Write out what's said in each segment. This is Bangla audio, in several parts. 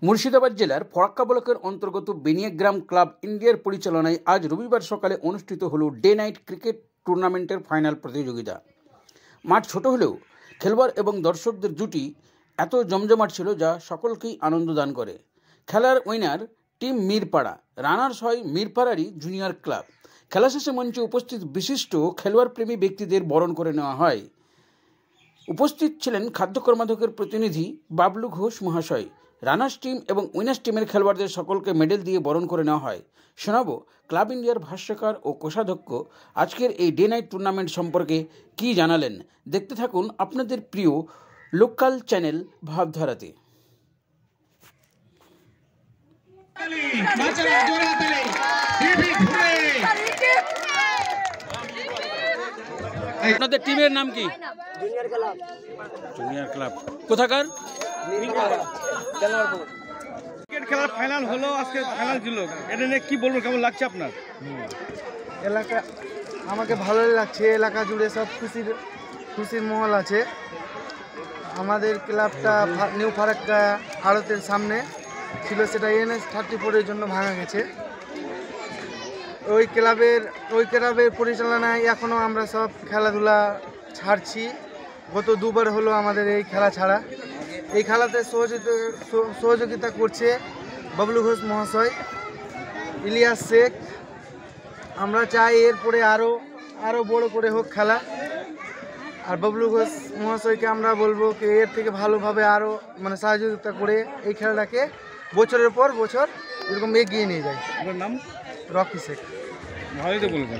মুর্শিদাবাদ জেলার ফরাক্কা ব্লকের অন্তর্গত বেনিয়াগ্রাম ক্লাব ইন্ডিয়ার পরিচালনায় আজ রবিবার সকালে অনুষ্ঠিত হল ডে নাইট ক্রিকেট টুর্নামেন্টের ফাইনাল প্রতিযোগিতা। মাঠ ছোট হলেও খেলোয়াড় এবং দর্শকদের জুটি এত জমজমাট ছিল যা সকলকেই আনন্দ দান করে। খেলার উইনার টিম মিরপাড়া, রানার্স হয় মিরপাড়ারই জুনিয়র ক্লাব। খেলা শেষে মঞ্চে উপস্থিত বিশিষ্ট খেলোয়াড় প্রেমী ব্যক্তিদের বরণ করে নেওয়া হয়। উপস্থিত ছিলেন খাদ্য কর্মাধ্যক্ষের প্রতিনিধি বাবলু ঘোষ মহাশয়। রানার্স টিম এবং উইনার্স টিমের খেলোয়াড়দের সকলকে মেডেল দিয়ে বরণ করে নেওয়া হয়। শোনাবো ক্লাব ইন্ডিয়ার ভাষ্যকার ও কোষাধ্যক্ষ আজকের এই ডে নাইট টুর্নামেন্ট সম্পর্কে কি জানালেন। দেখতে থাকুন আপনাদের প্রিয় লোকাল চ্যানেল ভাবধারাতে। আপনাদের টিমের নাম কি? Junior club. কোথাকার? ক্রিকেট খেলার ফাইনাল হলো, আজকে ফাইনাল ছিল, এটা নিয়ে কি বলবো, কেমন লাগছে আপনার? এলাকা আমাকে ভালোই লাগছে, এলাকা জুড়ে সব খুশির মহল আছে। আমাদের ক্লাবটা নিউ ফারাক্কা আড়তের সামনে ছিল, সেটা NH-34 জন্য ভাঙা গেছে। ওই ক্লাবের পরিচালনায় এখনও আমরা সব খেলাধুলা ছাড়ছি। গত দুবার হলো আমাদের এই খেলা ছাড়া। এই খেলাতে সহযোগিতা করছে বাবলু ঘোষ মহাশয়, ইলিয়াস শেখ। আমরা চাই এরপরে আরও বড় করে হোক খেলা। আর বাবলু ঘোষ মহাশয়কে আমরা বলবো কি এর থেকে ভালোভাবে আরও সহযোগিতা করে এই খেলাটাকে বছরের পর বছর এরকম এগিয়ে নিয়ে যায়। আপনার নাম? রকি শেখ। ভালোই তো বলবেন।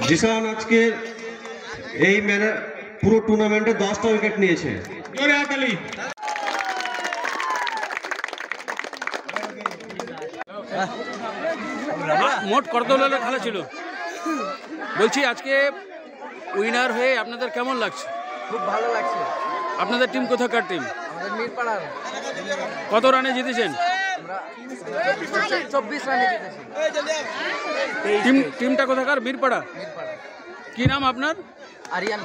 জিসান আজকে এই পুরো টুর্নামেন্টে 10টা উইকেট নিয়েছে। মোট কত দলের খেলা ছিল? বলছি আজকে উইনার হয়ে আপনাদের কেমন লাগছে? খুব ভালো লাগছে। আপনাদের টিম কোথাকার টিম? আমাদের মিরপাড়ার। কত রানে জিতেছেন? আমরা 24 রানে জিতেছি। টিমটা কোথাকার? মিরপাড়া। মিরপাড়া। কি নাম আপনার? আরিয়ান।